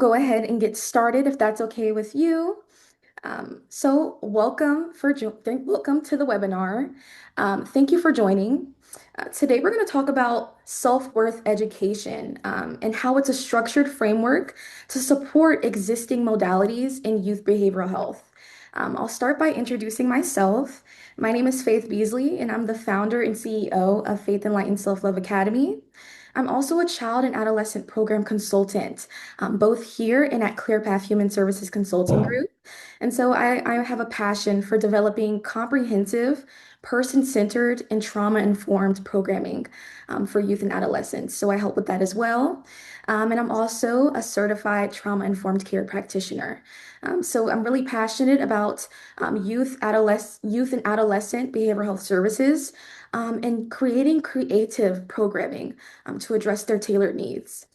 Go ahead and get started if that's okay with you. Welcome to the webinar. Thank you for joining. Today we're going to talk about self-worth education and how it's a structured framework to support existing modalities in youth behavioral health. I'll start by introducing myself. My name is Faith Beasley, and I'm the founder and CEO of Faith Enlightened Self-Love Academy. I'm also a child and adolescent program consultant, both here and at ClearPath Human Services Consulting Group. And so I have a passion for developing comprehensive, person-centered, and trauma-informed programming for youth and adolescents. So I help with that as well. And I'm also a certified trauma-informed care practitioner. So I'm really passionate about youth and adolescent behavioral health services and creating creative programming to address their tailored needs.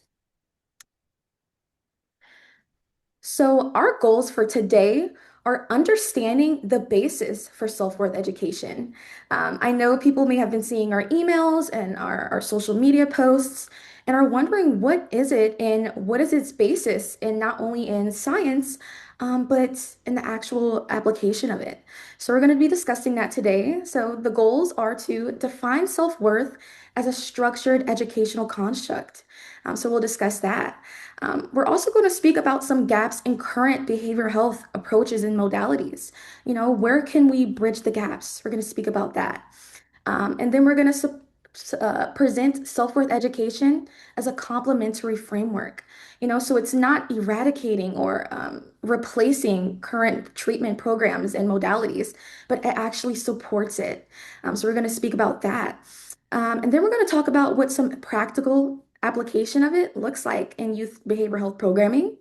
So, our goals for today are understanding the basis for self-worth education. I know people may have been seeing our emails and our social media posts and are wondering what is it and what is its basis in not only in science, but in the actual application of it. So, we're going to be discussing that today. So, the goals are to define self-worth as a structured educational construct. So, we'll discuss that. We're also going to speak about some gaps in current behavioral health approaches and modalities. Where can we bridge the gaps? We're going to speak about that. And then we're going to present self-worth education as a complementary framework. So it's not eradicating or replacing current treatment programs and modalities, but it actually supports it. So we're going to speak about that. And then we're going to talk about what some practical application of it looks like in youth behavioral health programming.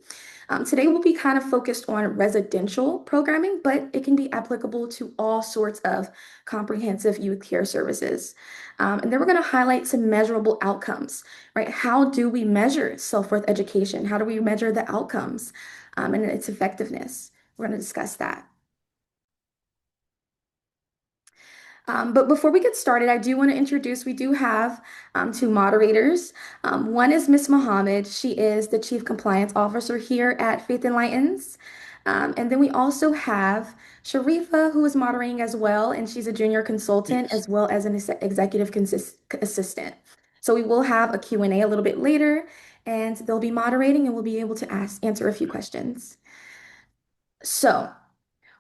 Today we'll be kind of focused on residential programming, but it can be applicable to all sorts of comprehensive youth care services. And then we're going to highlight some measurable outcomes, right? How do we measure self-worth education? How do we measure the outcomes and its effectiveness? We're going to discuss that. But before we get started, I do want to introduce, we do have two moderators. One is Miss Mohammed. She is the Chief Compliance Officer here at Faith Enlightens. And then we also have Sharifa, who is moderating as well, and she's a junior consultant as well as an executive assistant. So we will have a Q&A a little bit later, and they'll be moderating and we'll be able to answer a few questions. So,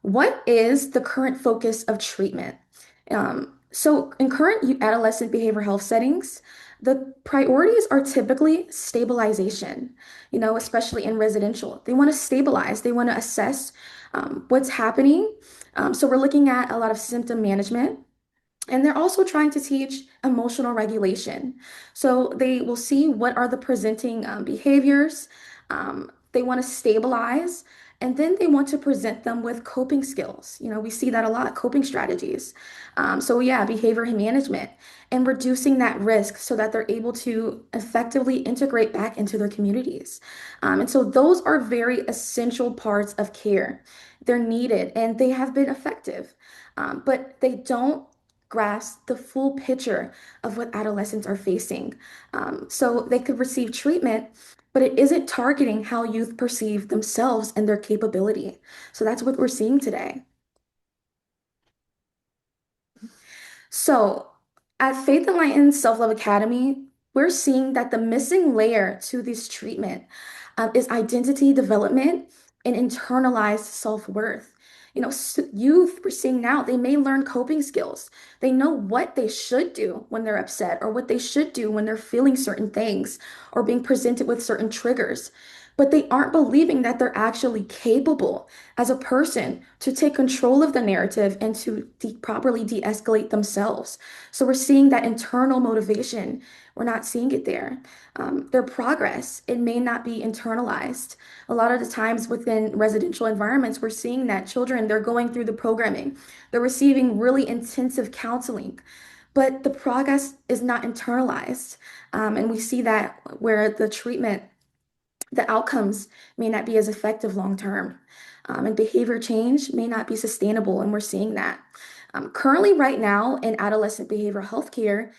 what is the current focus of treatment? So in current adolescent behavioral health settings, the priorities are typically stabilization, especially in residential. They want to stabilize, they want to assess what's happening. So we're looking at a lot of symptom management. And they're also trying to teach emotional regulation. So they will see what are the presenting behaviors. They want to stabilize, and then they want to present them with coping skills. We see that a lot, coping strategies. So yeah, behavior management and reducing that risk so that they're able to effectively integrate back into their communities. And so those are very essential parts of care. They're needed and they have been effective, but they don't grasp the full picture of what adolescents are facing. So they could receive treatment, but it isn't targeting how youth perceive themselves and their capability. So that's what we're seeing today. So at Faith Enlightened Self-Love Academy, we're seeing that the missing layer to this treatment is identity development and internalized self-worth. Youth we're seeing now, they may learn coping skills. They know what they should do when they're upset or what they should do when they're feeling certain things or being presented with certain triggers. But they aren't believing that they're actually capable as a person to take control of the narrative and to properly de-escalate themselves. So we're seeing that internal motivation. We're not seeing it there. Their progress, it may not be internalized. A lot of the times within residential environments, we're seeing that children, they're going through the programming, they're receiving really intensive counseling, but the progress is not internalized. And we see that where the outcomes may not be as effective long term. And behavior change may not be sustainable, and we're seeing that. Currently, right now, in adolescent behavioral health care,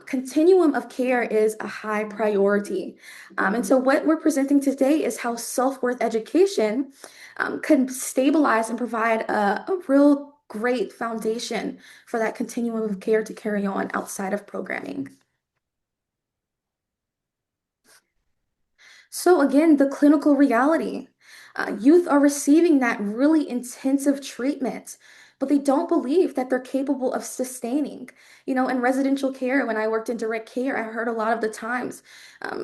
Continuum of care is a high priority. And so, what we're presenting today is how self-worth education can stabilize and provide a real great foundation for that continuum of care to carry on outside of programming. So again, the clinical reality. Youth are receiving that really intensive treatment, but they don't believe that they're capable of sustaining. In residential care, when I worked in direct care, I heard a lot of the times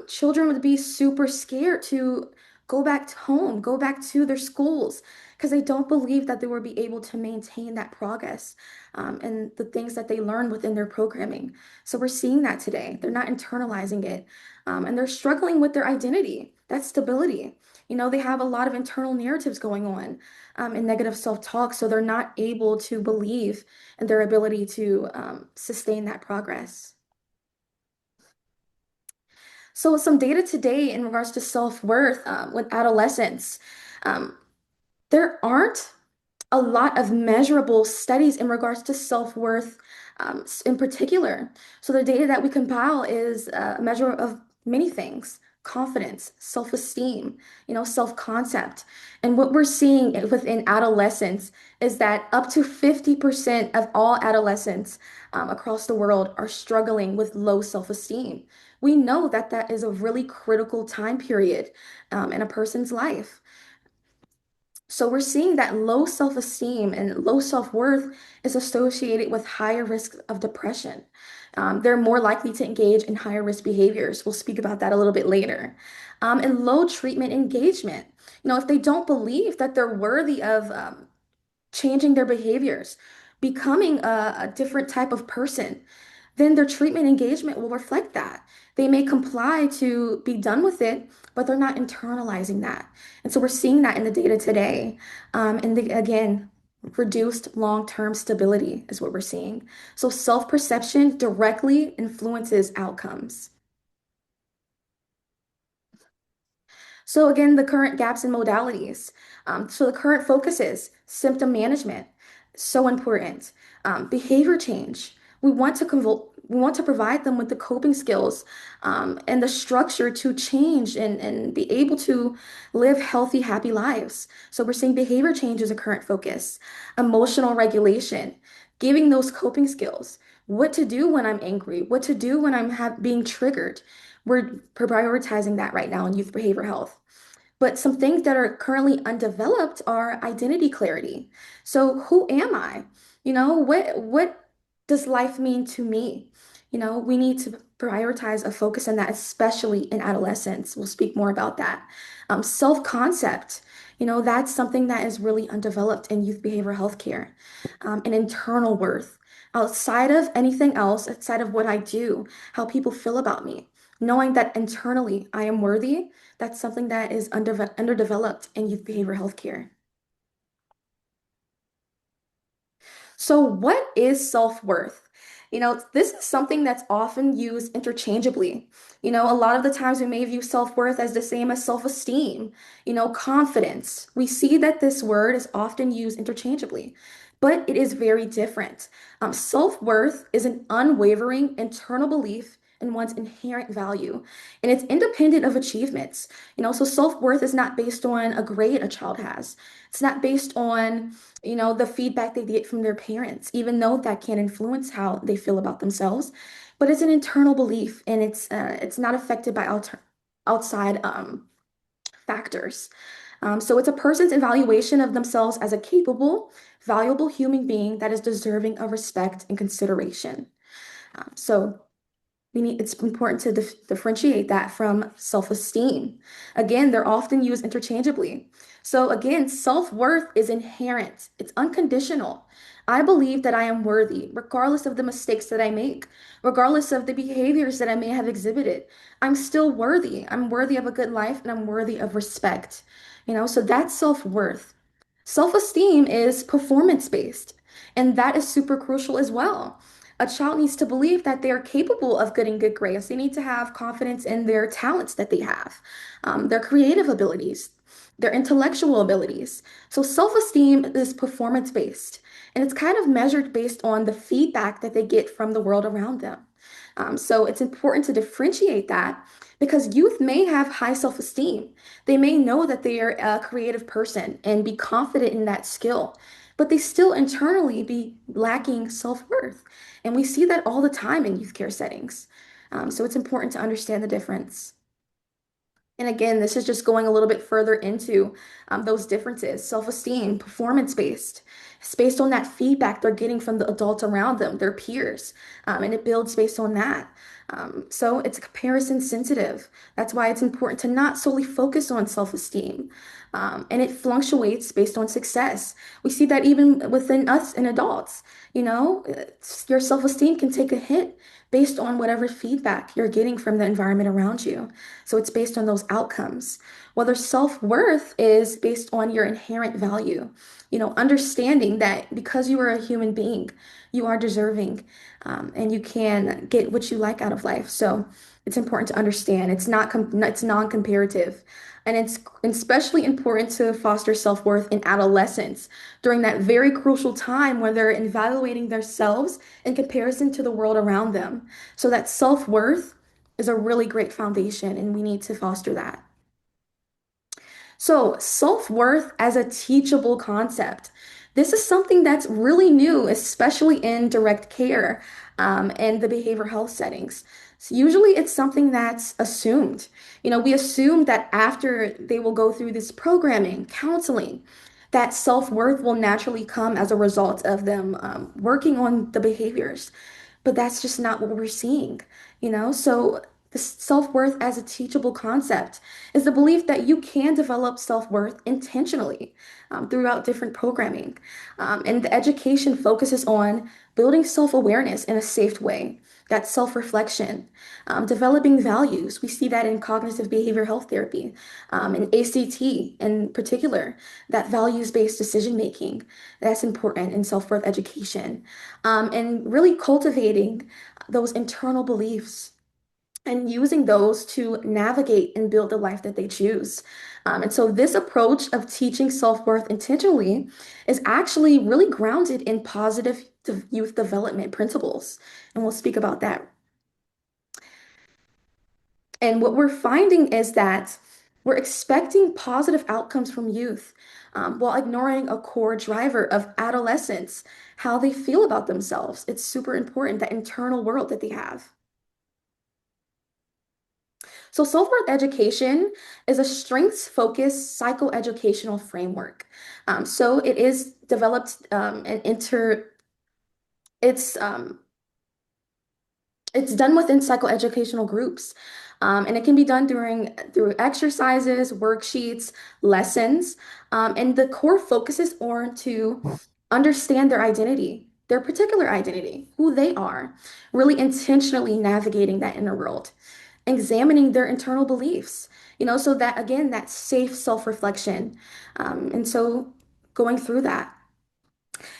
children would be super scared to go back to home, go back to their schools, because they don't believe that they will be able to maintain that progress and the things that they learn within their programming. So we're seeing that today. They're not internalizing it and they're struggling with their identity. That's stability. They have a lot of internal narratives going on and negative self-talk, so they're not able to believe in their ability to sustain that progress. So, some data today in regards to self-worth with adolescents, um, there aren't a lot of measurable studies in regards to self-worth in particular. So the data that we compile is a measure of many things: confidence, self-esteem, self-concept. And what we're seeing within adolescents is that up to 50% of all adolescents across the world are struggling with low self-esteem. We know that that is a really critical time period in a person's life. So we're seeing that low self-esteem and low self-worth is associated with higher risk of depression. They're more likely to engage in higher risk behaviors. We'll speak about that a little bit later. And low treatment engagement. If they don't believe that they're worthy of changing their behaviors, becoming a different type of person, then their treatment engagement will reflect that. They may comply to be done with it, but they're not internalizing that. And so we're seeing that in the data today. Again, reduced long-term stability is what we're seeing. So self-perception directly influences outcomes. So again, the current gaps in modalities. So the current focus is symptom management, so important. Behavior change. We want to provide them with the coping skills and the structure to change and be able to live healthy, happy lives. So we're seeing behavior change as a current focus. Emotional regulation, giving those coping skills, what to do when I'm angry, what to do when being triggered. We're prioritizing that right now in youth behavior health. But some things that are currently undeveloped are identity clarity. So who am I? What does life mean to me? We need to prioritize a focus on that, especially in adolescence. We'll speak more about that. Self-concept, that's something that is really undeveloped in youth behavioral health care. And internal worth. Outside of anything else, outside of what I do, how people feel about me, knowing that internally I am worthy, that's something that is underdeveloped in youth behavior healthcare. So, what is self-worth? This is something that's often used interchangeably. A lot of the times we may view self-worth as the same as self-esteem, confidence. We see that this word is often used interchangeably, but it is very different. Self-worth is an unwavering internal belief in one's inherent value, and it's independent of achievements. So self-worth is not based on a grade a child has. It's not based on the feedback they get from their parents, even though that can influence how they feel about themselves. But it's an internal belief, and it's not affected by outside factors. So it's a person's evaluation of themselves as a capable, valuable human being that is deserving of respect and consideration. So it's important to differentiate that from self-esteem. Again, they're often used interchangeably. So again, self-worth is inherent. It's unconditional. I believe that I am worthy, regardless of the mistakes that I make, regardless of the behaviors that I may have exhibited. I'm still worthy. I'm worthy of a good life and I'm worthy of respect. So that's self-worth. Self-esteem is performance-based, and that is super crucial as well. A child needs to believe that they are capable of getting good grades. They need to have confidence in their talents that they have, their creative abilities, their intellectual abilities. So self-esteem is performance-based, and it's kind of measured based on the feedback that they get from the world around them. So it's important to differentiate that because youth may have high self-esteem. They may know that they are a creative person and be confident in that skill, but they still internally be lacking self-worth. And we see that all the time in youth care settings. So it's important to understand the difference. And again, this is just going a little bit further into those differences, self-esteem, performance-based. It's based on that feedback they're getting from the adults around them, their peers, and it builds based on that. So it's comparison sensitive. That's why it's important to not solely focus on self-esteem. And it fluctuates based on success. We see that even within us and adults, your self-esteem can take a hit based on whatever feedback you're getting from the environment around you. So it's based on those outcomes. Whether self-worth is based on your inherent value, understanding that because you are a human being, you are deserving, and you can get what you like out of life. So it's important to understand it's non-comparative. And it's especially important to foster self-worth in adolescence during that very crucial time where they're evaluating themselves in comparison to the world around them. So that self-worth is a really great foundation, and we need to foster that. So, self-worth as a teachable concept. This is something that's really new, especially in direct care and the behavioral health settings. So usually it's something that's assumed. We assume that after they will go through this programming, counseling, that self-worth will naturally come as a result of them working on the behaviors. But that's just not what we're seeing. So the self-worth as a teachable concept is the belief that you can develop self-worth intentionally throughout different programming. And the education focuses on building self-awareness in a safe way. That's self-reflection, developing values. We see that in cognitive behavior health therapy, in ACT in particular, that values-based decision making. That's important in self-worth education, and really cultivating those internal beliefs and using those to navigate and build the life that they choose. And so, this approach of teaching self worth intentionally is actually really grounded in positive youth development principles. And we'll speak about that. And what we're finding is that we're expecting positive outcomes from youth while ignoring a core driver of adolescence, how they feel about themselves. It's super important, that internal world that they have. So, self-worth education is a strengths-focused psychoeducational framework. So, it is developed and it's um, it's done within psychoeducational groups. And it can be done through exercises, worksheets, lessons. And the core focuses on to understand their identity, their particular identity, who they are, really intentionally navigating that inner world, examining their internal beliefs, so that again, that safe self-reflection. And so going through that.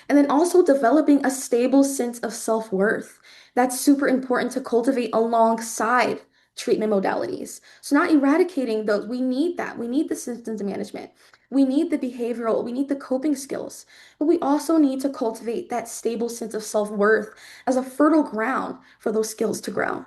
And then also developing a stable sense of self-worth. That's super important to cultivate alongside treatment modalities. So not eradicating those, we need that. We need the symptoms management. We need the behavioral, we need the coping skills, but we also need to cultivate that stable sense of self-worth as a fertile ground for those skills to grow.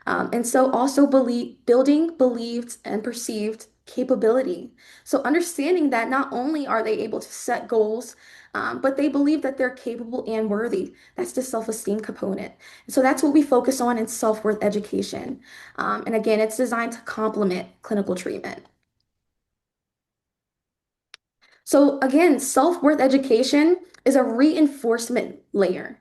And so also building believed and perceived capability. So understanding that not only are they able to set goals, but they believe that they're capable and worthy. That's the self-esteem component. So that's what we focus on in self-worth education. And again, it's designed to complement clinical treatment. So again, self-worth education is a reinforcement layer.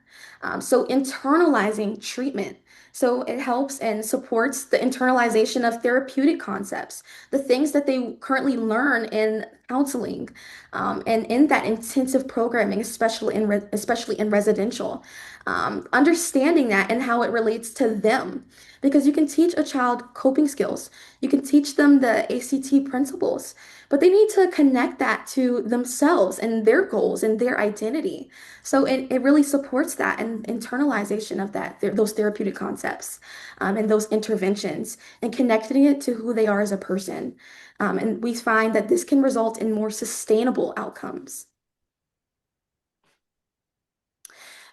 So internalizing treatment. So it helps and supports the internalization of therapeutic concepts, the things that they currently learn in counseling, and in that intensive programming, especially in residential. Understanding that and how it relates to them. Because you can teach a child coping skills, you can teach them the ACT principles, but they need to connect that to themselves and their goals and their identity. So it really supports that and internalization of those therapeutic concepts, and those interventions and connecting it to who they are as a person. And we find that this can result in more sustainable outcomes.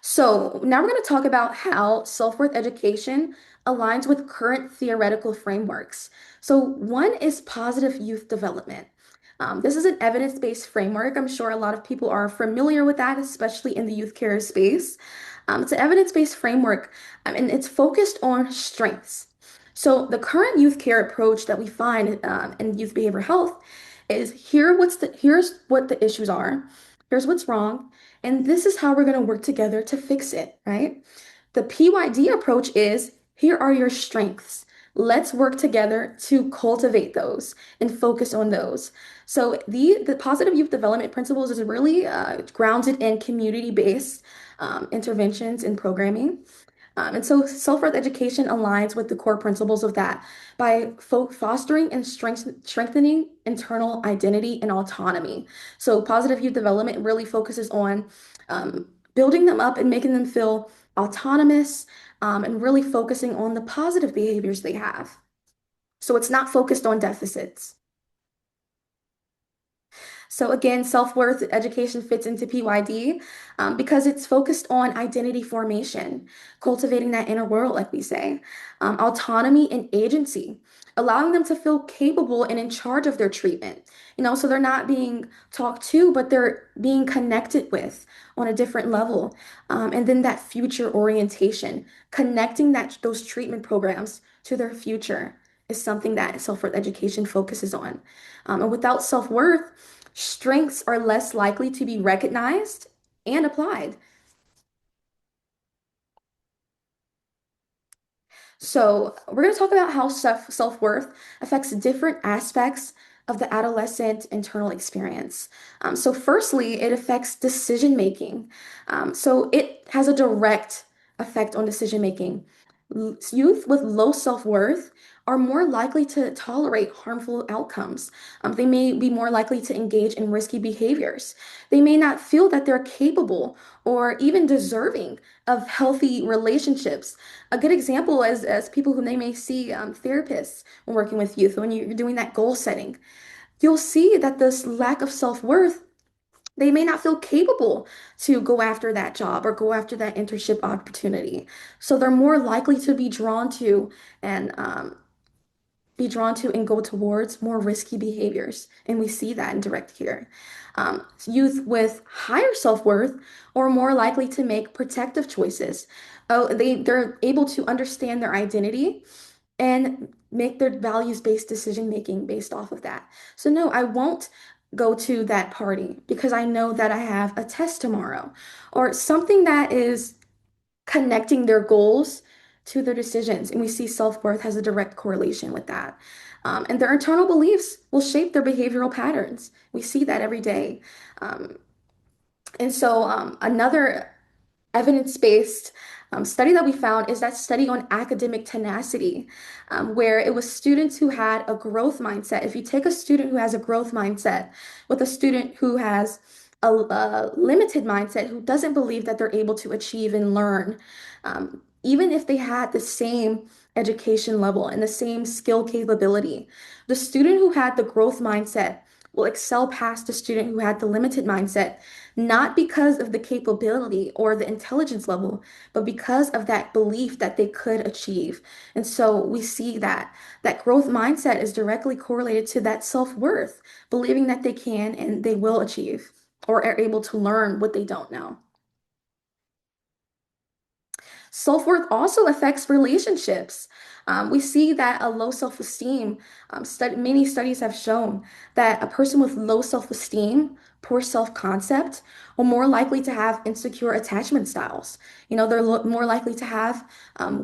So now we're going to talk about how self-worth education aligns with current theoretical frameworks. So, one is positive youth development. This is an evidence-based framework. I'm sure a lot of people are familiar with that, especially in the youth care space. It's an evidence-based framework, and it's focused on strengths. So, the current youth care approach that we find in youth behavioral health is here's what the issues are, here's what's wrong, and this is how we're going to work together to fix it, right? The PYD approach is here are your strengths. Let's work together to cultivate those and focus on those. So the positive youth development principles is really grounded in community-based interventions and programming. And so self-worth education aligns with the core principles of that by fostering and strengthening internal identity and autonomy. So positive youth development really focuses on building them up and making them feel autonomous, and really focusing on the positive behaviors they have. So it's not focused on deficits. So again, self-worth education fits into PYD because it's focused on identity formation, cultivating that inner world, like we say, autonomy and agency, allowing them to feel capable and in charge of their treatment. So they're not being talked to, but they're being connected with on a different level. And then that future orientation, connecting those treatment programs to their future is something that self-worth education focuses on. And without self-worth, strengths are less likely to be recognized and applied. So, we're going to talk about how self-worth affects different aspects of the adolescent internal experience. So, firstly, it affects decision making. So, it has a direct effect on decision making. Youth with low self-worth are more likely to tolerate harmful outcomes. They may be more likely to engage in risky behaviors. They may not feel that they're capable or even deserving of healthy relationships. A good example is as people who they may see therapists when working with youth, when you're doing that goal setting, you'll see that this lack of self-worth, they may not feel capable to go after that job or go after that internship opportunity. So they're more likely to and be drawn to and go towards more risky behaviors. And we see that in direct care. Youth with higher self-worth are more likely to make protective choices. Oh, they're able to understand their identity and make their values-based decision making based off of that. So no, I won't go to that party because I know that I have a test tomorrow, or something that is connecting their goals to their decisions. And we see self-worth has a direct correlation with that. And their internal beliefs will shape their behavioral patterns. We see that every day. Um, another evidence-based study that we found is that study on academic tenacity, where it was students who had a growth mindset. If you take a student who has a growth mindset with a student who has a limited mindset, who doesn't believe that they're able to achieve and learn, even if they had the same education level and the same skill capability, the student who had the growth mindset will excel past the student who had the limited mindset, not because of the capability or the intelligence level, but because of that belief that they could achieve. And so we see that growth mindset is directly correlated to that self-worth, believing that they can and they will achieve or are able to learn what they don't know. Self-worth also affects relationships. We see that a low self-esteem, many studies have shown that a person with low self-esteem, poor self-concept, are more likely to have insecure attachment styles. They're more likely to have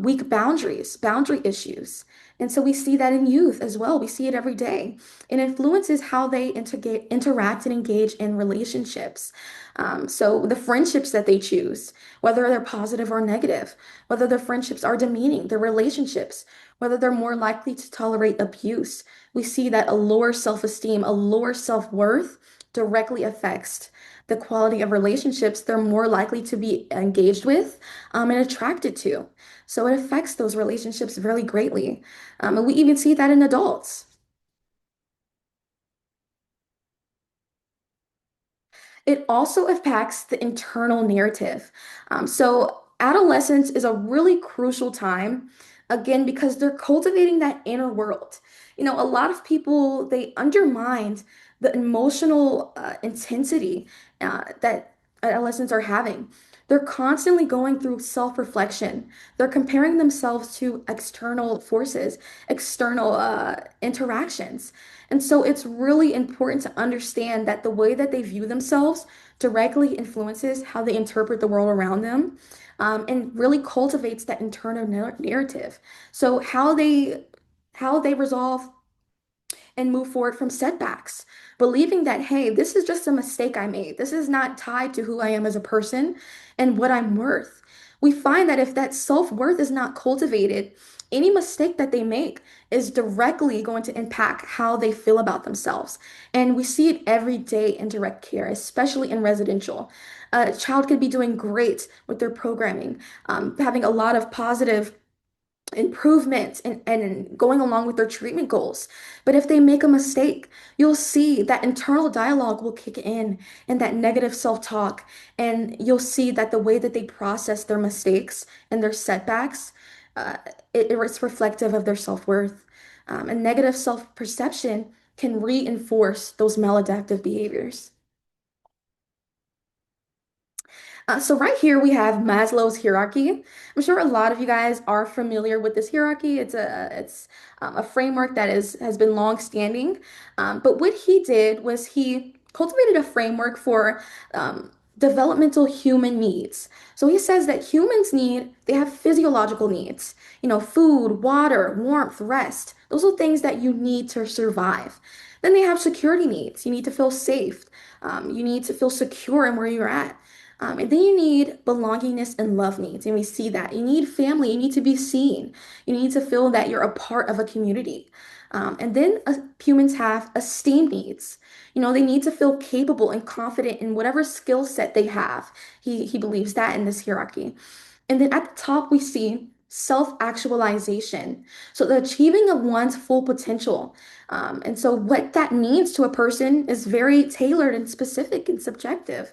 weak boundaries, boundary issues. And so we see that in youth as well. We see it every day. It influences how they interact and engage in relationships. So the friendships that they choose, whether they're positive or negative, whether their friendships are demeaning, their relationships, whether they're more likely to tolerate abuse. We see that a lower self-esteem, a lower self-worth directly affects the quality of relationships they're more likely to be engaged with, and attracted to. So it affects those relationships really greatly. And we even see that in adults. It also impacts the internal narrative. So adolescence is a really crucial time Again, because they're cultivating that inner world. A lot of people, they undermine the emotional intensity that adolescents are having. They're constantly going through self-reflection. They're comparing themselves to external forces, external interactions. And so it's really important to understand that the way that they view themselves directly influences how they interpret the world around them, and really cultivates that internal narrative. So how they resolve and move forward from setbacks, believing that, hey, this is just a mistake I made. This is not tied to who I am as a person and what I'm worth. We find that if that self-worth is not cultivated, any mistake that they make is directly going to impact how they feel about themselves. And we see it every day in direct care, especially in residential. A child could be doing great with their programming, having a lot of positive improvement and going along with their treatment goals. But if they make a mistake, you'll see that internal dialogue will kick in and that negative self-talk. And you'll see that the way that they process their mistakes and their setbacks, uh, it's reflective of their self-worth. And negative self-perception can reinforce those maladaptive behaviors. So right here we have Maslow's hierarchy. I'm sure a lot of you guys are familiar with this hierarchy. It's a framework that has been long standing. But what he did was he cultivated a framework for developmental human needs. So he says that they have physiological needs, food, water, warmth, rest. Those are things that you need to survive. Then they have security needs. You need to feel safe. You need to feel secure in where you're at. And then you need belongingness and love needs. And we see that. You need family. You need to be seen. You need to feel that you're a part of a community. And then humans have esteem needs. They need to feel capable and confident in whatever skill set they have. He believes that in this hierarchy. And then at the top, we see self-actualization. So the achieving of one's full potential. And so what that means to a person is very tailored and specific and subjective.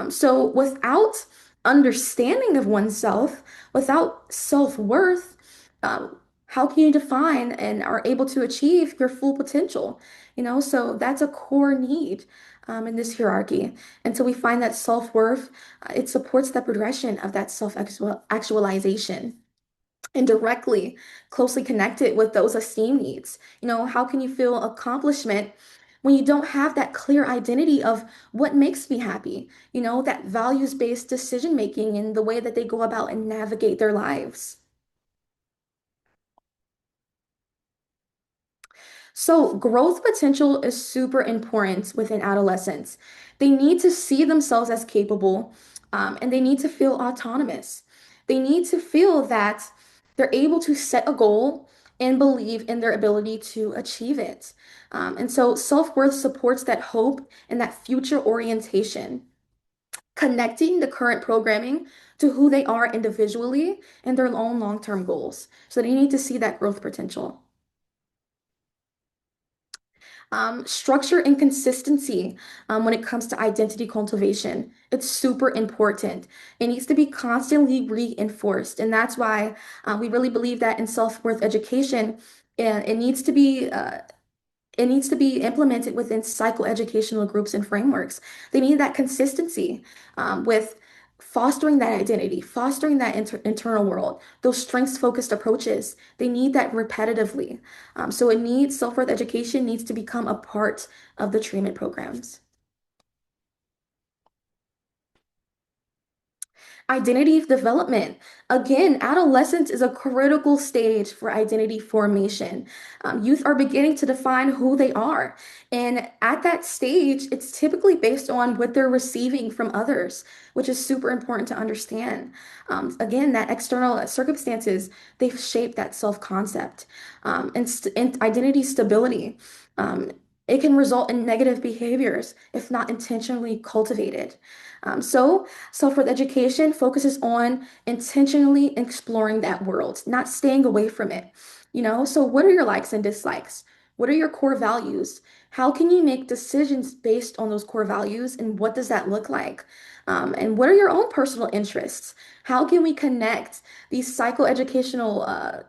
So without understanding of oneself, without self-worth, how can you define and are able to achieve your full potential? So that's a core need in this hierarchy. And so we find that self-worth, it supports the progression of that self-actualization and directly closely connected with those esteem needs. How can you feel accomplishment when you don't have that clear identity of what makes me happy? That values-based decision making and the way that they go about and navigate their lives. So, growth potential is super important within adolescents. They need to see themselves as capable, and they need to feel autonomous. They need to feel that they're able to set a goal and believe in their ability to achieve it. And so, self worth supports that hope and that future orientation, connecting the current programming to who they are individually and their own long term goals. So, they need to see that growth potential. Structure and consistency when it comes to identity cultivation. It's super important. It needs to be constantly reinforced. And that's why we really believe that in self-worth education, it needs to be implemented within psychoeducational groups and frameworks. They need that consistency with fostering that identity, fostering that internal world, those strengths-focused approaches. They need that repetitively. So it needs self-worth education needs to become a part of the treatment programs. Identity development. Again, adolescence is a critical stage for identity formation. Youth are beginning to define who they are. And at that stage, it's typically based on what they're receiving from others, which is super important to understand. Again, that external circumstances, they've shaped that self-concept. And identity stability. Um, it can result in negative behaviors if not intentionally cultivated. So, self-worth education focuses on intentionally exploring that world, not staying away from it. So what are your likes and dislikes? What are your core values? How can you make decisions based on those core values, and what does that look like? And what are your own personal interests? How can we connect these psychoeducational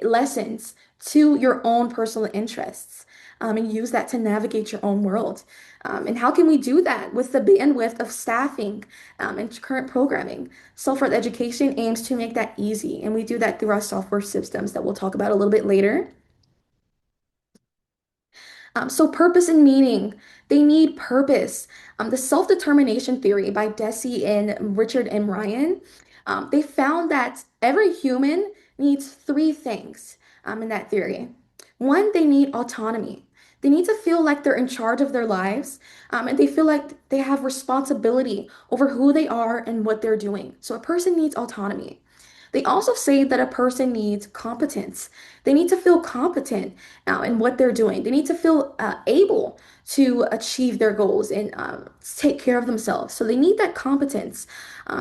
lessons to your own personal interests, and use that to navigate your own world. And how can we do that with the bandwidth of staffing and current programming? Self-worth education aims to make that easy, and we do that through our software systems that we'll talk about a little bit later. So purpose and meaning, they need purpose. The self-determination theory by Deci and Richard M. Ryan, they found that every human needs three things in that theory. One, they need autonomy. They need to feel like they're in charge of their lives, and they feel like they have responsibility over who they are and what they're doing. So a person needs autonomy. They also say that a person needs competence. They need to feel competent in what they're doing. They need to feel able to achieve their goals and take care of themselves. So they need that competence.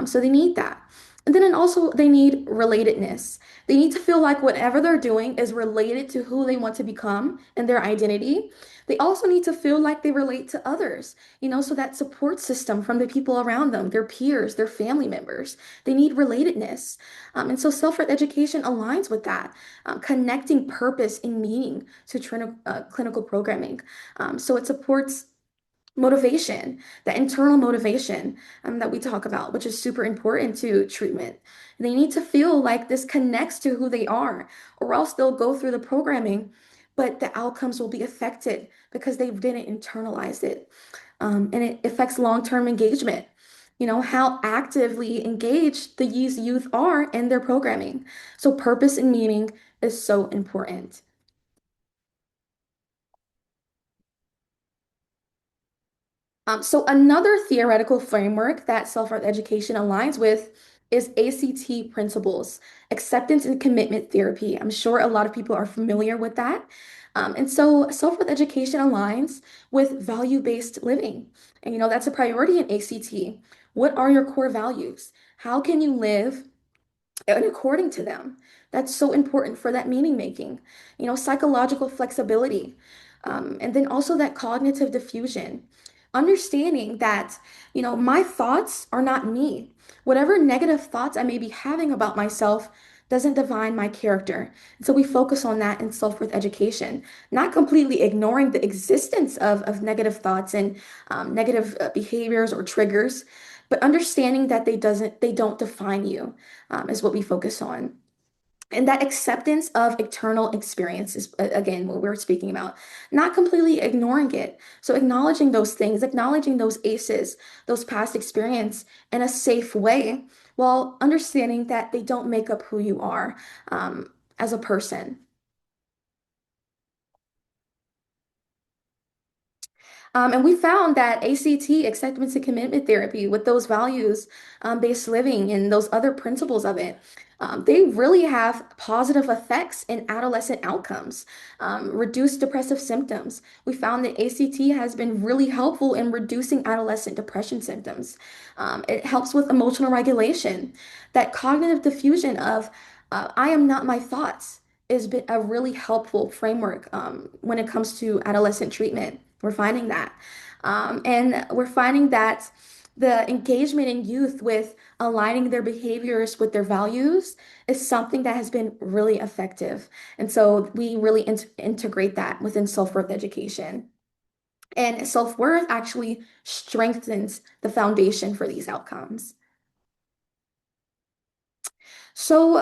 So they need that. And also they need relatedness. They need to feel like whatever they're doing is related to who they want to become and their identity. They also need to feel like they relate to others, so that support system from the people around them, their peers, their family members. They need relatedness. And so self-worth education aligns with that, connecting purpose and meaning to clinical programming. So it supports motivation, the internal motivation that we talk about, which is super important to treatment. They need to feel like this connects to who they are, or else they'll go through the programming, but the outcomes will be affected because they didn't internalize it. And it affects long-term engagement. How actively engaged these youth are in their programming. So purpose and meaning is so important. So another theoretical framework that self-worth education aligns with is ACT principles, acceptance and commitment therapy. I'm sure a lot of people are familiar with that. And so self-worth education aligns with value-based living. And that's a priority in ACT. What are your core values? How can you live and according to them? That's so important for that meaning making. Psychological flexibility, and then also that cognitive diffusion. Understanding that, my thoughts are not me. Whatever negative thoughts I may be having about myself doesn't define my character. And so we focus on that in self-worth education, not completely ignoring the existence of negative thoughts and negative behaviors or triggers, but understanding that they don't define you, is what we focus on. And that acceptance of external experience is, again, what we're speaking about, not completely ignoring it. So acknowledging those things, acknowledging those ACEs, those past experience in a safe way, while understanding that they don't make up who you are as a person. And we found that ACT, acceptance and commitment therapy, with those values based living and those other principles of it, they really have positive effects in adolescent outcomes, reduce depressive symptoms. We found that ACT has been really helpful in reducing adolescent depression symptoms. It helps with emotional regulation, that cognitive diffusion of I am not my thoughts has been a really helpful framework when it comes to adolescent treatment. We're finding that. And we're finding that the engagement in youth with aligning their behaviors with their values is something that has been really effective. And so we really integrate that within self-worth education. And self-worth actually strengthens the foundation for these outcomes. So,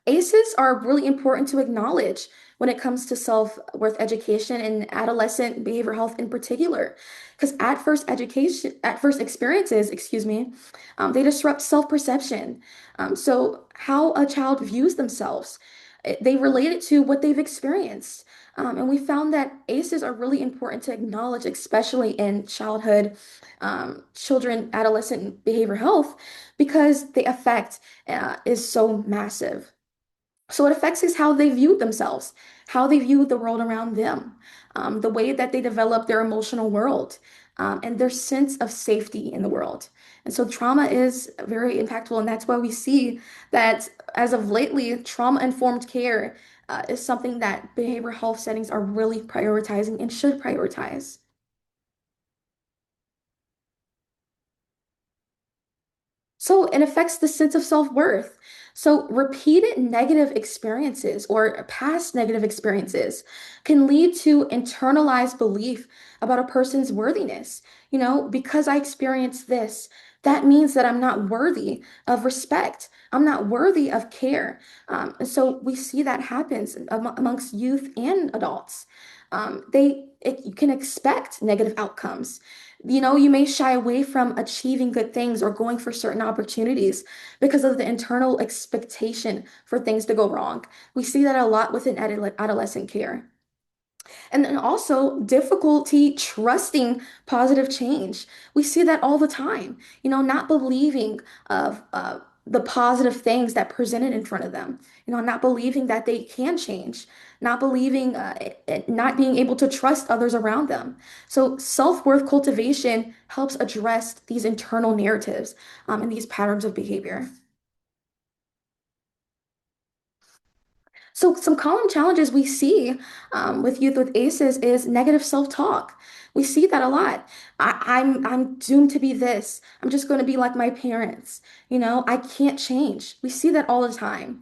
ACEs are really important to acknowledge when it comes to self-worth education and adolescent behavioral health in particular. Because at first experiences, excuse me, they disrupt self-perception. So, how a child views themselves, they relate it to what they've experienced. And we found that ACEs are really important to acknowledge, especially in childhood, children, adolescent behavioral health, because the effect is so massive. So it affects is how they view themselves, how they view the world around them, the way that they develop their emotional world, and their sense of safety in the world. And so trauma is very impactful, and that's why we see that as of lately, trauma-informed care is something that behavioral health settings are really prioritizing and should prioritize. So it affects the sense of self-worth. So, repeated negative experiences or past negative experiences can lead to internalized belief about a person's worthiness. Because I experienced this, that means that I'm not worthy of respect. I'm not worthy of care. And so we see that happens amongst youth and adults. You can expect negative outcomes. You may shy away from achieving good things or going for certain opportunities because of the internal expectation for things to go wrong. We see that a lot within adolescent care. And then also difficulty trusting positive change. We see that all the time, not believing of the positive things that presented in front of them, not believing that they can change, not believing, not being able to trust others around them. So self-worth cultivation helps address these internal narratives and these patterns of behavior. So some common challenges we see with youth with ACEs is negative self-talk. We see that a lot. I'm doomed to be this. I'm just going to be like my parents. I can't change. We see that all the time.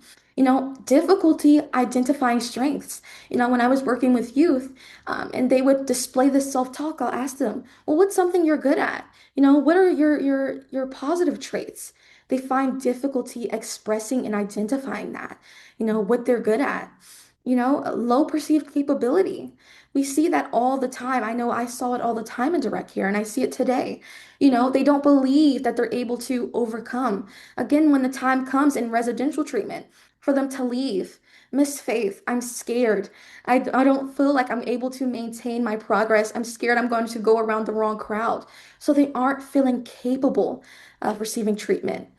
Difficulty identifying strengths. When I was working with youth, and they would display this self-talk, I'll ask them, well, what's something you're good at? What are your positive traits? They find difficulty expressing and identifying that what they're good at, low perceived capability. We see that all the time. I know I saw it all the time in direct care, and I see it today. They don't believe that they're able to overcome. Again, when the time comes in residential treatment for them to leave, Miss Faith, I'm scared. I don't feel like I'm able to maintain my progress. I'm scared I'm going to go around the wrong crowd. So they aren't feeling capable of receiving treatment.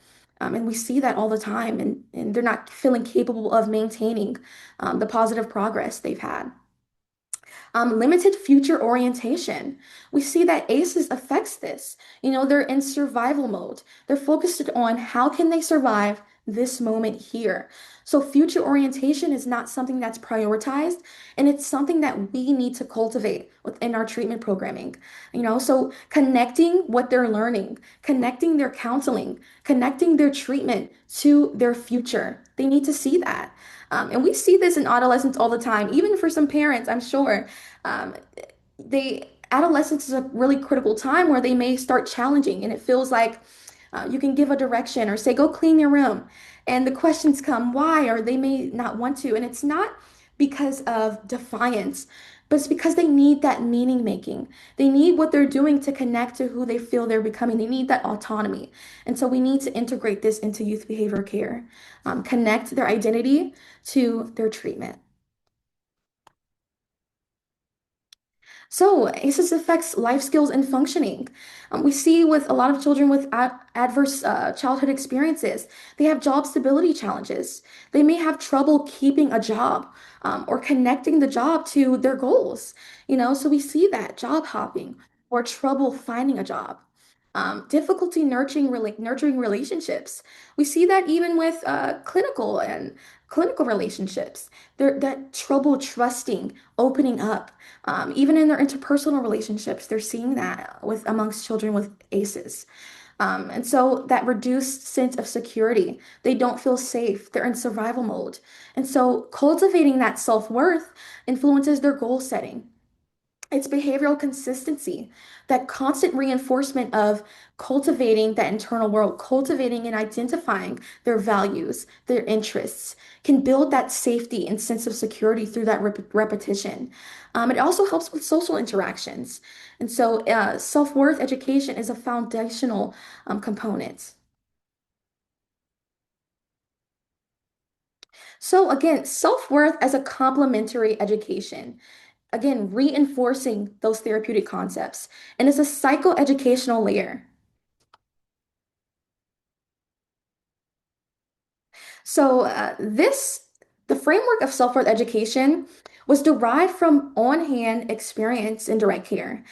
And we see that all the time, and they're not feeling capable of maintaining the positive progress they've had. Limited future orientation. We see that ACEs affects this. They're in survival mode. They're focused on how can they survive this moment here. So future orientation is not something that's prioritized, and it's something that we need to cultivate within our treatment programming. So connecting what they're learning, connecting their counseling, connecting their treatment to their future. They need to see that. And we see this in adolescents all the time, even for some parents, I'm sure. Um, adolescence is a really critical time where they may start challenging, and it feels like you can give a direction or say, go clean your room. And the questions come, why? Or they may not want to. And it's not because of defiance, but it's because they need that meaning making. They need what they're doing to connect to who they feel they're becoming. They need that autonomy. And so we need to integrate this into youth behavior care, connect their identity to their treatment. So, ACEs affects life skills and functioning. We see with a lot of children with adverse childhood experiences, they have job stability challenges. They may have trouble keeping a job or connecting the job to their goals. So we see that job hopping or trouble finding a job. Difficulty nurturing relationships. We see that even with clinical relationships. That trouble trusting, opening up. Even in their interpersonal relationships, they're seeing that with amongst children with ACEs. And so that reduced sense of security, they don't feel safe. They're in survival mode. And so cultivating that self-worth influences their goal setting. It's behavioral consistency, that constant reinforcement of cultivating that internal world, cultivating and identifying their values, their interests, can build that safety and sense of security through that repetition. It also helps with social interactions. And so, self-worth education is a foundational component. So, again, self-worth as a complementary education. Again, reinforcing those therapeutic concepts. And it's a psychoeducational layer. So, the framework of self-worth education was derived from on-hand experience in direct care.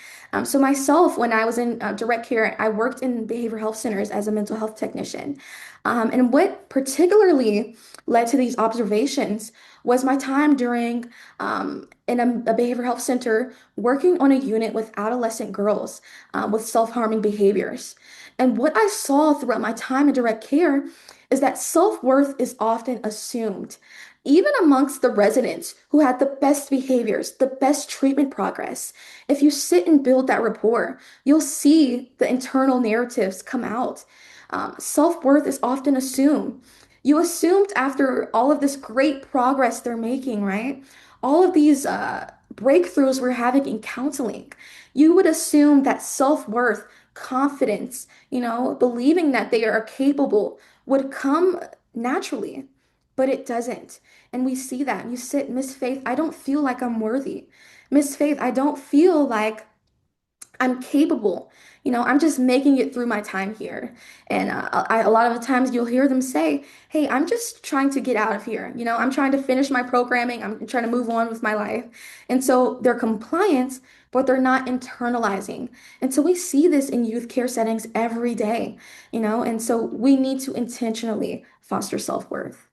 So, myself, when I was in direct care, I worked in behavioral health centers as a mental health technician. And what particularly led to these observations was my time during in a behavioral health center working on a unit with adolescent girls with self-harming behaviors. And what I saw throughout my time in direct care is that self-worth is often assumed, even amongst the residents who had the best behaviors, the best treatment progress. If you sit and build that rapport, you'll see the internal narratives come out. Self-worth is often assumed. You assumed after all of this great progress they're making, right? All of these breakthroughs we're having in counseling, you would assume that self-worth, confidence, believing that they are capable would come naturally, but it doesn't. And we see that. You sit, Miss Faith, I don't feel like I'm worthy. Miss Faith, I don't feel like I'm capable. I'm just making it through my time here. And a lot of the times you'll hear them say, hey, I'm just trying to get out of here. I'm trying to finish my programming. I'm trying to move on with my life. And so they're compliant, but they're not internalizing. And so we see this in youth care settings every day, and so we need to intentionally foster self-worth.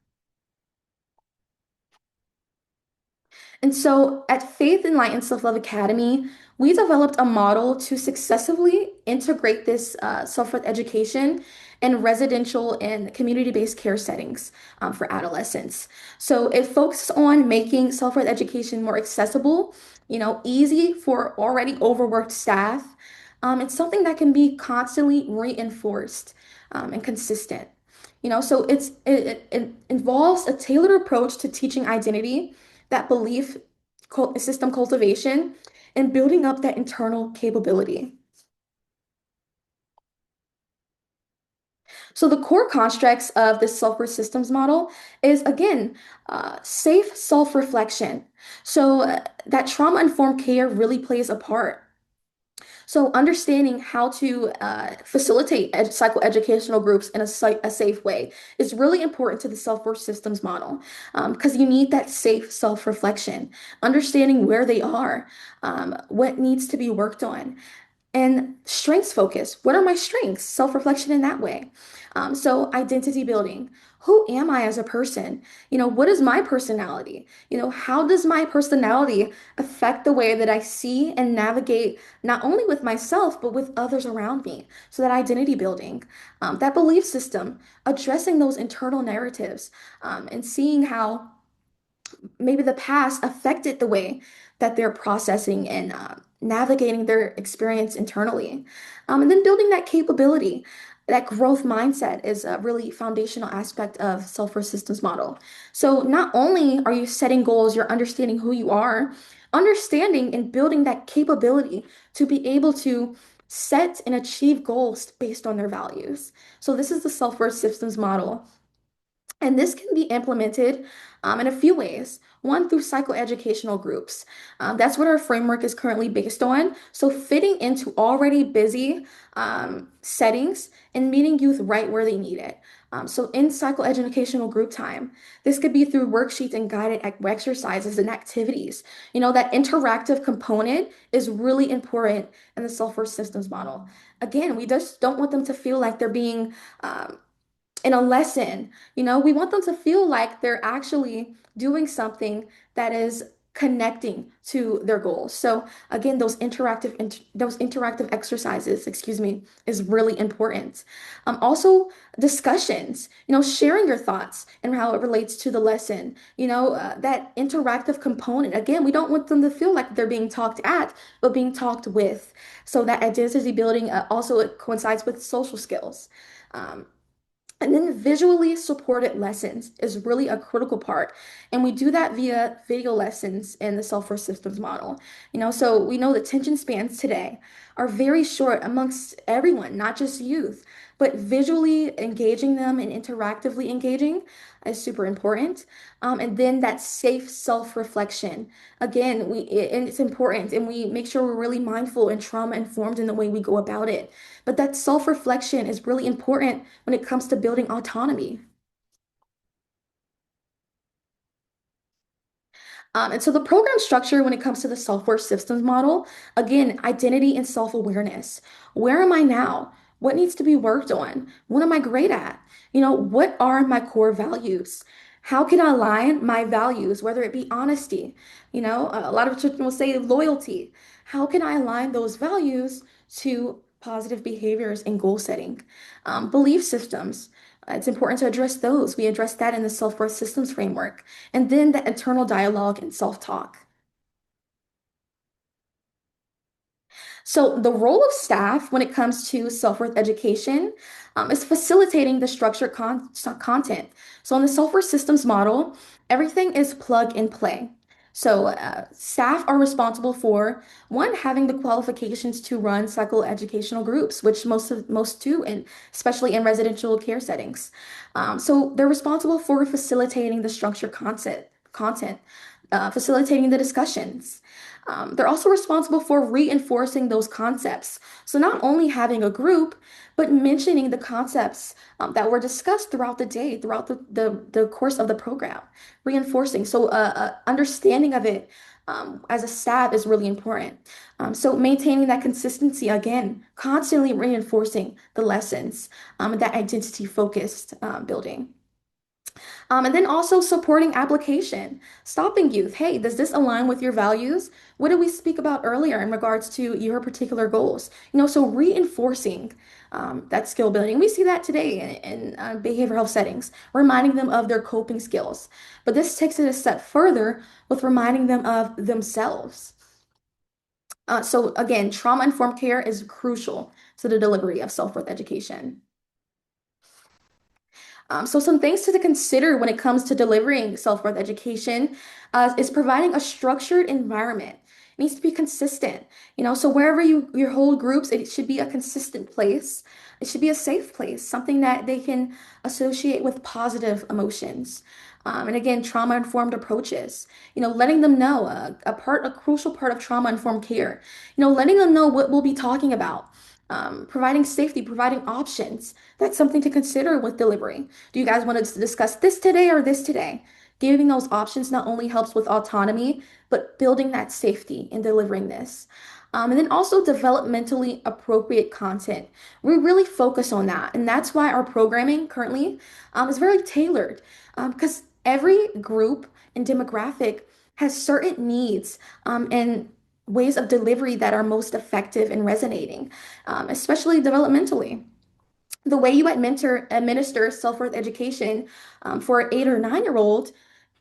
And so at Faith Enlightened Self-Love Academy, we developed a model to successfully integrate this self-worth education in residential and community-based care settings for adolescents. So it focuses on making self-worth education more accessible, easy for already overworked staff. It's something that can be constantly reinforced and consistent. So it involves a tailored approach to teaching identity, that belief system cultivation, and building up that internal capability. So the core constructs of this self-worth systems model is again safe self-reflection. So that trauma-informed care really plays a part. So understanding how to facilitate psychoeducational groups in a safe way is really important to the self-worth systems model because you need that safe self-reflection, understanding where they are, what needs to be worked on, and strengths focus. What are my strengths? Self-reflection in that way. So identity building. Who am I as a person? What is my personality? How does my personality affect the way that I see and navigate not only with myself, but with others around me? So that identity building, that belief system, addressing those internal narratives, and seeing how maybe the past affected the way that they're processing and navigating their experience internally. And then building that capability, that growth mindset is a really foundational aspect of self-worth systems model. So not only are you setting goals, you're understanding who you are, understanding and building that capability to be able to set and achieve goals based on their values. So this is the self-worth systems model. And this can be implemented in a few ways. One, through psychoeducational groups. That's what our framework is currently based on. So, fitting into already busy settings and meeting youth right where they need it. So, in psychoeducational group time, this could be through worksheets and guided exercises and activities. That interactive component is really important in the self-worth systems model. Again, we just don't want them to feel like they're being in a lesson. We want them to feel like they're actually doing something that is connecting to their goals. So again, those interactive exercises, excuse me, is really important. Also discussions, sharing your thoughts and how it relates to the lesson. That interactive component. Again, we don't want them to feel like they're being talked at, but being talked with. So that identity building also it coincides with social skills. Um, and then visually supported lessons is really a critical part. And we do that via video lessons in the self-worth systems model. So we know the attention spans today are very short amongst everyone, not just youth, but visually engaging them and interactively engaging is super important. And then that safe self-reflection. Again, and it's important, and we make sure we're really mindful and trauma informed in the way we go about it. But that self-reflection is really important when it comes to building autonomy. And so the program structure when it comes to the self-worth systems model, again, identity and self-awareness. Where am I now? What needs to be worked on? What am I great at? What are my core values? How can I align my values, whether it be honesty? A lot of children will say loyalty. How can I align those values to positive behaviors and goal setting? Belief systems. It's important to address those. We address that in the self-worth systems framework. And then the internal dialogue and self-talk. So, the role of staff when it comes to self-worth education is facilitating the structured content. So, in the self-worth systems model, everything is plug and play. So, staff are responsible for one, having the qualifications to run psychoeducational groups, which most do, and especially in residential care settings. So, they're responsible for facilitating the structured content, facilitating the discussions. They're also responsible for reinforcing those concepts. So, not only having a group, but mentioning the concepts that were discussed throughout the day, throughout the course of the program, reinforcing. So, understanding of it as a staff is really important. So, maintaining that consistency, again, constantly reinforcing the lessons, that identity focused building. And then also supporting application, stopping youth. Hey, does this align with your values? What did we speak about earlier in regards to your particular goals? So reinforcing that skill building. We see that today in behavioral health settings, reminding them of their coping skills. But this takes it a step further with reminding them of themselves. So again, trauma-informed care is crucial to the delivery of self-worth education. So some things to consider when it comes to delivering self-worth education is providing a structured environment. It needs to be consistent. So wherever you hold groups, it should be a consistent place. It should be a safe place, something that they can associate with positive emotions. And again, trauma-informed approaches. Letting them know a crucial part of trauma-informed care. Letting them know what we'll be talking about. Providing safety, providing options. That's something to consider with delivery. Do you guys want to discuss this today or this today? Giving those options not only helps with autonomy, but building that safety in delivering this. And then also developmentally appropriate content. We really focus on that. And that's why our programming currently is very tailored because every group and demographic has certain needs and ways of delivery that are most effective and resonating, especially developmentally. The way you administer self-worth education for an 8 or 9-year-old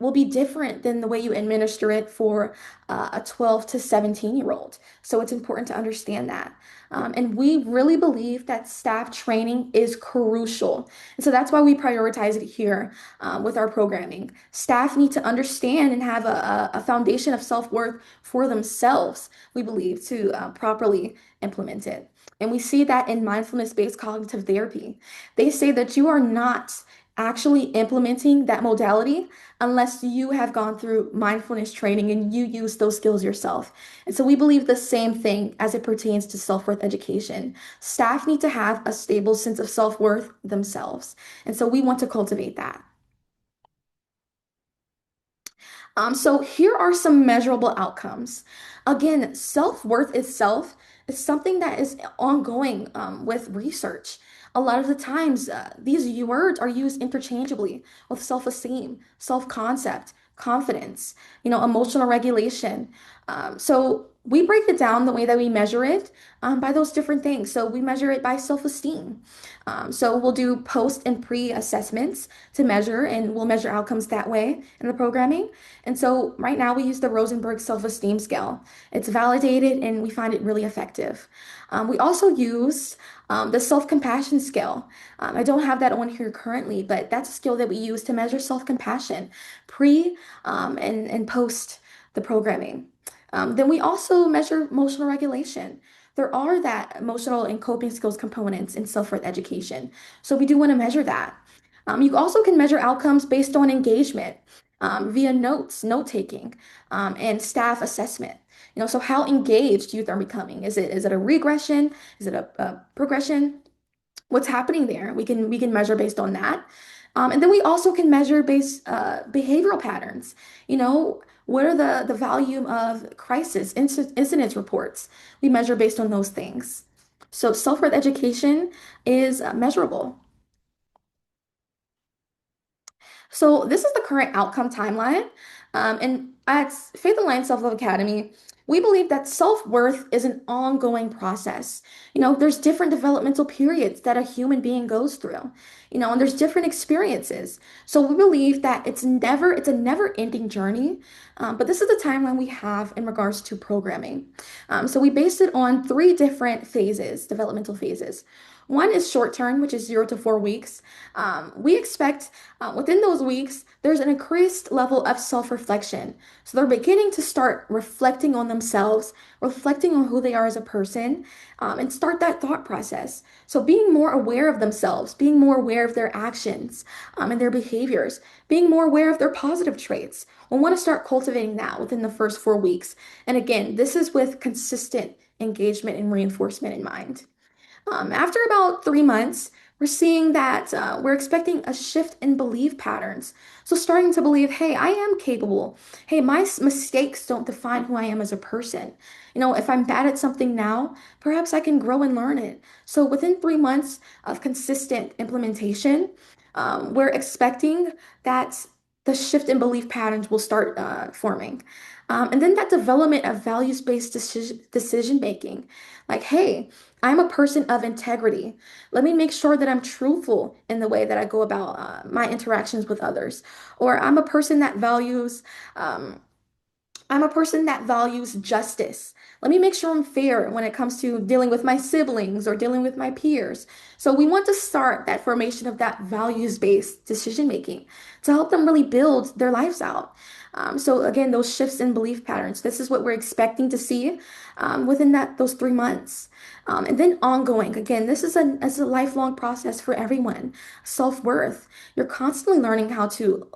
will be different than the way you administer it for a 12 to 17-year-old. So it's important to understand that. And we really believe that staff training is crucial. And so that's why we prioritize it here with our programming. Staff need to understand and have a foundation of self-worth for themselves, we believe, to properly implement it. And we see that in mindfulness-based cognitive therapy. They say that you are not actually implementing that modality unless you have gone through mindfulness training and you use those skills yourself. And so we believe the same thing as it pertains to self-worth education. Staff need to have a stable sense of self-worth themselves. And so we want to cultivate that. So here are some measurable outcomes. Again, self-worth itself is something that is ongoing with research. A lot of the times, these words are used interchangeably with self-esteem, self-concept, confidence, emotional regulation. So we break it down the way that we measure it by those different things. So we measure it by self-esteem. So we'll do post and pre-assessments to measure, and we'll measure outcomes that way in the programming. And so right now we use the Rosenberg self-esteem scale. It's validated and we find it really effective. We also use the self-compassion scale. I don't have that on here currently, but that's a skill that we use to measure self-compassion pre and post the programming. Then we also measure emotional regulation. There are that emotional and coping skills components in self-worth education. So we do want to measure that. You also can measure outcomes based on engagement via note taking, and staff assessment. So how engaged youth are becoming. Is it a regression? Is it a progression? What's happening there? We can measure based on that. And then we also can measure based behavioral patterns. What are the volume of incidence reports? We measure based on those things. So self-worth education is measurable. So this is the current outcome timeline. And at Faith Alliance Self-Love Academy, We believe that self-worth is an ongoing process. There's different developmental periods that a human being goes through, and there's different experiences. So we believe that it's a never-ending journey. But this is the timeline we have in regards to programming. So we based it on three different phases, developmental phases. One is short term, which is 0 to 4 weeks. We expect within those weeks, there's an increased level of self-reflection. So they're beginning to start reflecting on themselves, reflecting on who they are as a person, and start that thought process. So being more aware of themselves, being more aware of their actions, and their behaviors, being more aware of their positive traits. We want to start cultivating that within the first 4 weeks. And again, this is with consistent engagement and reinforcement in mind. After about 3 months, we're seeing that we're expecting a shift in belief patterns. So, starting to believe, hey, I am capable. Hey, my mistakes don't define who I am as a person. If I'm bad at something now, perhaps I can grow and learn it. So, within 3 months of consistent implementation, we're expecting that the shift in belief patterns will start forming. And then that development of values-based decision making. Like, hey, I'm a person of integrity. Let me make sure that I'm truthful in the way that I go about my interactions with others. Or um, I'm a person that values justice. Let me make sure I'm fair when it comes to dealing with my siblings or dealing with my peers. So we want to start that formation of that values-based decision making to help them really build their lives out. So again, those shifts in belief patterns, this is what we're expecting to see within those 3 months. And then ongoing, again, this is a lifelong process for everyone. Self-worth. You're constantly learning how to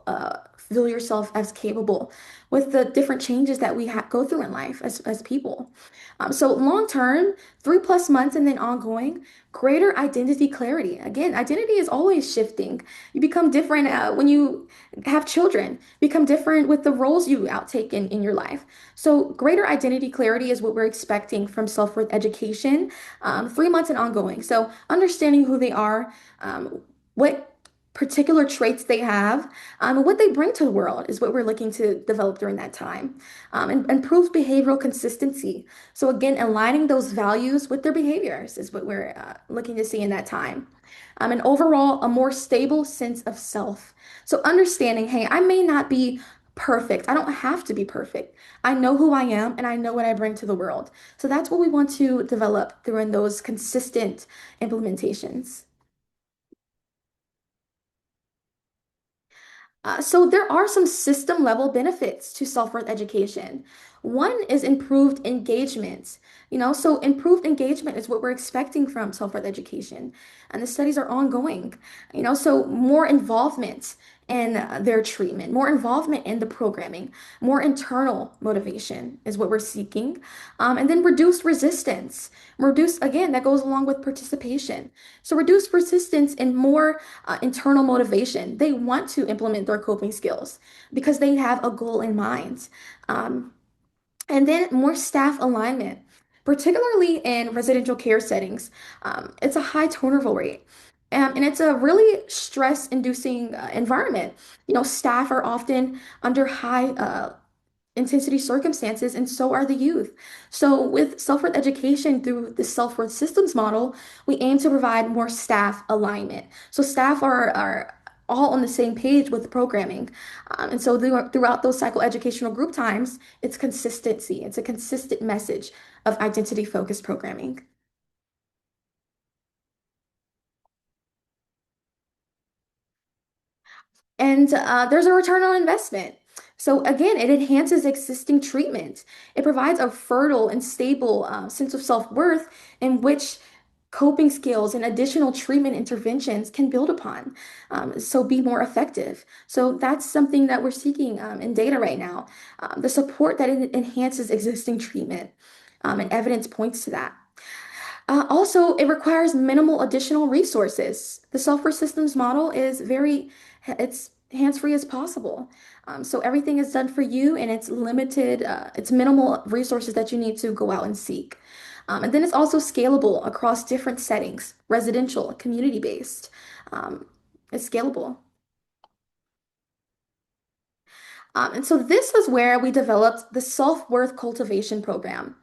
feel yourself as capable with the different changes that we go through in life as people. So long term, 3+ months and then ongoing, greater identity clarity. Again, identity is always shifting. You become different when you have children, become different with the roles you outtake in your life. So greater identity clarity is what we're expecting from self-worth education, 3 months and ongoing. So understanding who they are, what particular traits they have, and what they bring to the world is what we're looking to develop during that time. And improve behavioral consistency. So again, aligning those values with their behaviors is what we're looking to see in that time. And overall, a more stable sense of self. So understanding, hey, I may not be perfect. I don't have to be perfect. I know who I am and I know what I bring to the world. So that's what we want to develop through those consistent implementations. So there are some system level benefits to self-worth education. One is improved engagement. So improved engagement is what we're expecting from self-worth education, and the studies are ongoing. So more involvement in their treatment, more involvement in the programming, more internal motivation is what we're seeking, and then reduced resistance. Reduce again, that goes along with participation. So reduced resistance and more internal motivation. They want to implement their coping skills because they have a goal in mind. Um, and then more staff alignment, particularly in residential care settings. It's a high turnover rate. And it's a really stress-inducing environment. Staff are often under high intensity circumstances, and so are the youth. So, with self-worth education through the self-worth systems model, we aim to provide more staff alignment. So, staff are all on the same page with programming. And so, throughout those psychoeducational group times, it's consistency, it's a consistent message of identity-focused programming. And there's a return on investment. So again, it enhances existing treatment. It provides a fertile and stable sense of self-worth in which coping skills and additional treatment interventions can build upon. So be more effective. So that's something that we're seeking in data right now. The support that it enhances existing treatment, and evidence points to that. Also, it requires minimal additional resources. The software systems model is it's hands-free as possible. So everything is done for you and it's limited, it's minimal resources that you need to go out and seek. And then it's also scalable across different settings, residential, community-based. It's scalable. And so this is where we developed the self-worth cultivation program.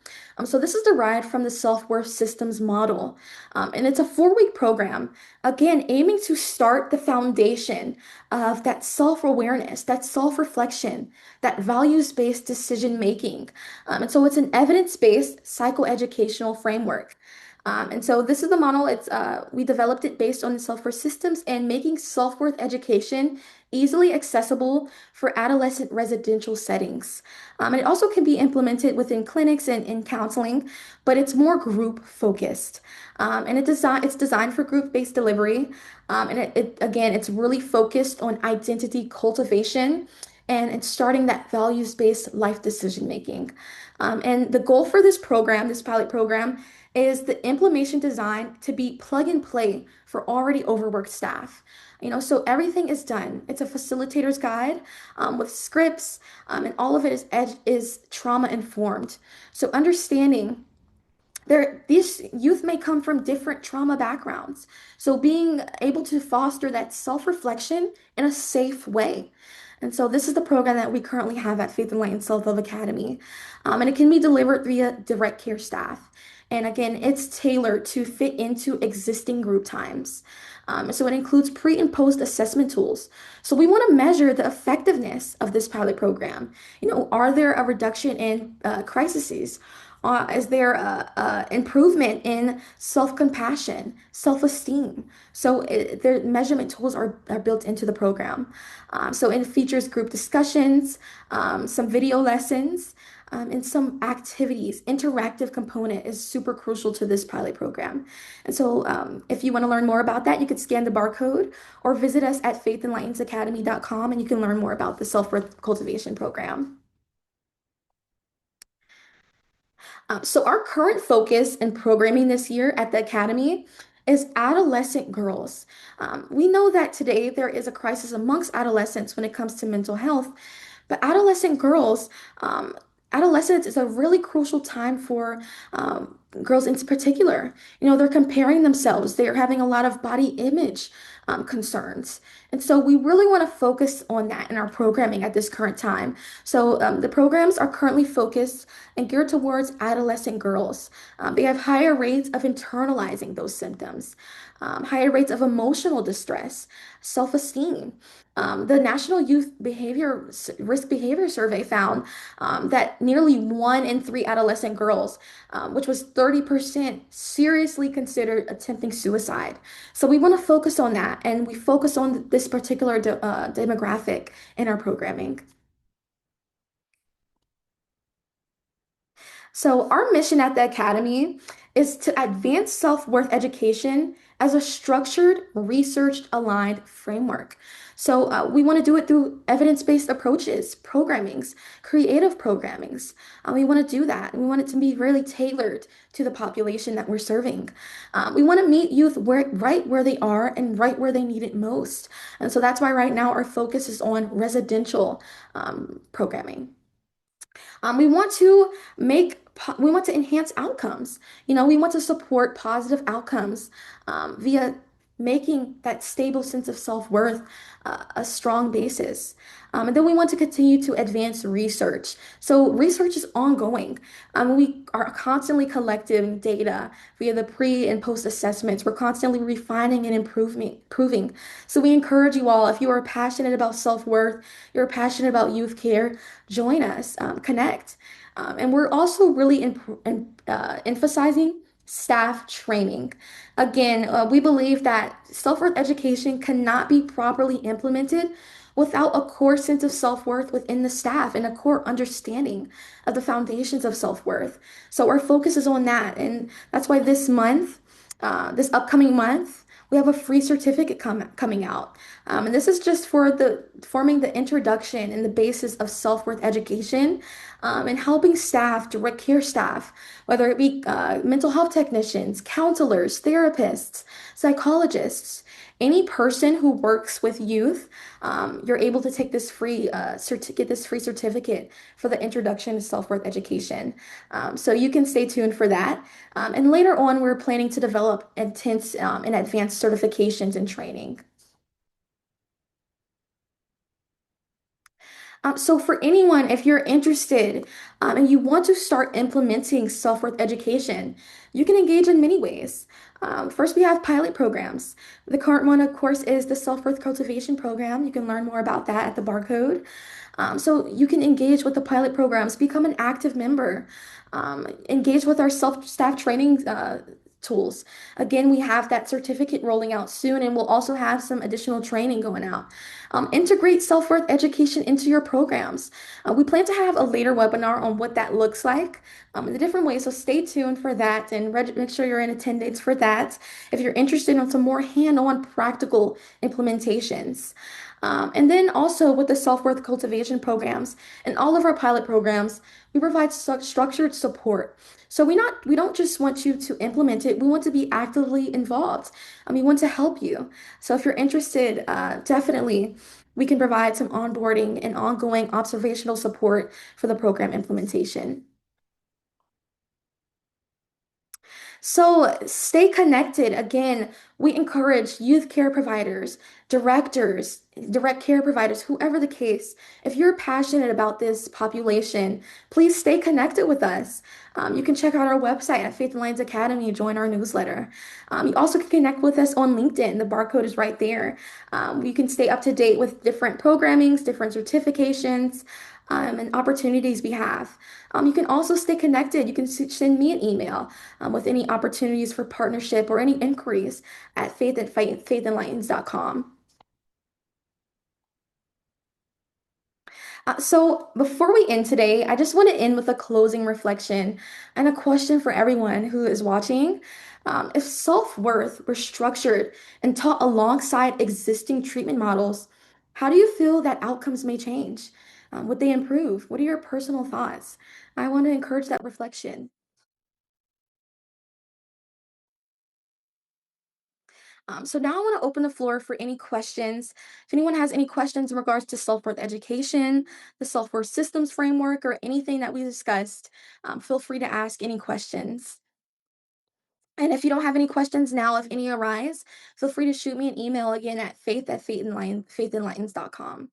So this is derived from the self-worth systems model. And it's a 4-week program, again, aiming to start the foundation of that self-awareness, that self-reflection, that values-based decision making. And so it's an evidence-based psychoeducational framework. And so this is the model. It's we developed it based on the self-worth systems and making self-worth education easily accessible for adolescent residential settings. And it also can be implemented within clinics and in counseling, but it's more group focused. And it's designed for group-based delivery. Again, it's really focused on identity cultivation and it's starting that values-based life decision making. And the goal for this program, this pilot program, is the implementation design to be plug and play for already overworked staff. So everything is done. It's a facilitator's guide with scripts, and all of it is trauma informed. So understanding these youth may come from different trauma backgrounds. So being able to foster that self-reflection in a safe way. And so this is the program that we currently have at Faith and Light and Self-Love Academy. And it can be delivered via direct care staff. And again, it's tailored to fit into existing group times. So it includes pre and post assessment tools. So we want to measure the effectiveness of this pilot program. Are there a reduction in crises? Is there a improvement in self-compassion, self-esteem? So their measurement tools are built into the program. So it features group discussions, some video lessons, and some activities. Interactive component is super crucial to this pilot program. And so if you want to learn more about that, you could scan the barcode or visit us at faithandlightensacademy.com and you can learn more about the self-worth cultivation program. So our current focus in programming this year at the Academy is adolescent girls. We know that today there is a crisis amongst adolescents when it comes to mental health, but adolescent girls, adolescence is a really crucial time for girls in particular. They're comparing themselves. They're having a lot of body image concerns. And so we really want to focus on that in our programming at this current time. So the programs are currently focused and geared towards adolescent girls. They have higher rates of internalizing those symptoms, higher rates of emotional distress, self-esteem. The National Youth Behavior Risk Behavior Survey found that nearly 1 in 3 adolescent girls, which was 30%, seriously considered attempting suicide. So we want to focus on that, and we focus on this particular demographic in our programming. So, our mission at the Academy is to advance self-worth education as a structured, research-aligned framework. So, we want to do it through evidence-based approaches, programmings, creative programmings. We want to do that. We want it to be really tailored to the population that we're serving. We want to meet youth right where they are and right where they need it most. And so that's why right now our focus is on residential programming. We want to enhance outcomes. We want to support positive outcomes via making that stable sense of self-worth a strong basis. And then we want to continue to advance research. So research is ongoing. We are constantly collecting data via the pre and post assessments. We're constantly refining and improving. So we encourage you all, if you are passionate about self-worth, you're passionate about youth care, join us, connect. And we're also really emphasizing staff training. Again, we believe that self-worth education cannot be properly implemented without a core sense of self-worth within the staff and a core understanding of the foundations of self-worth. So our focus is on that. And that's why this upcoming month, we have a free certificate coming out. And this is just for forming the introduction and the basis of self-worth education and helping staff, direct care staff, whether it be mental health technicians, counselors, therapists, psychologists, any person who works with youth, you're able to take this get this free certificate for the introduction to self-worth education. So you can stay tuned for that. And later on, we're planning to develop intense and advanced certifications and training. So for anyone, if you're interested and you want to start implementing self-worth education, you can engage in many ways. First, we have pilot programs. The current one, of course, is the self-worth cultivation program. You can learn more about that at the barcode. So you can engage with the pilot programs, become an active member, engage with our self-staff training tools. Again, we have that certificate rolling out soon, and we'll also have some additional training going out. Integrate self-worth education into your programs. We plan to have a later webinar on what that looks like in the different ways, so stay tuned for that and make sure you're in attendance for that if you're interested in some more hand-on practical implementations. And then also with the self-worth cultivation programs and all of our pilot programs, we provide structured support. So we don't just want you to implement it, we want to be actively involved. We want to help you. So if you're interested, definitely we can provide some onboarding and ongoing observational support for the program implementation. So stay connected. Again, we encourage youth care providers, directors, direct care providers, whoever the case. If you're passionate about this population, please stay connected with us. You can check out our website at Faith and Lines Academy and join our newsletter. You also can connect with us on LinkedIn. The barcode is right there. You can stay up to date with different programmings, different certifications, and opportunities we have. You can also stay connected. You can send me an email with any opportunities for partnership or any inquiries at faithandlightens.com. So before we end today, I just want to end with a closing reflection and a question for everyone who is watching. If self-worth were structured and taught alongside existing treatment models, how do you feel that outcomes may change? Would they improve? What are your personal thoughts? I want to encourage that reflection. So now I want to open the floor for any questions. If anyone has any questions in regards to self-worth education, the self-worth systems framework, or anything that we discussed, feel free to ask any questions. And if you don't have any questions now, if any arise, feel free to shoot me an email again at faith@faithandlightens.com.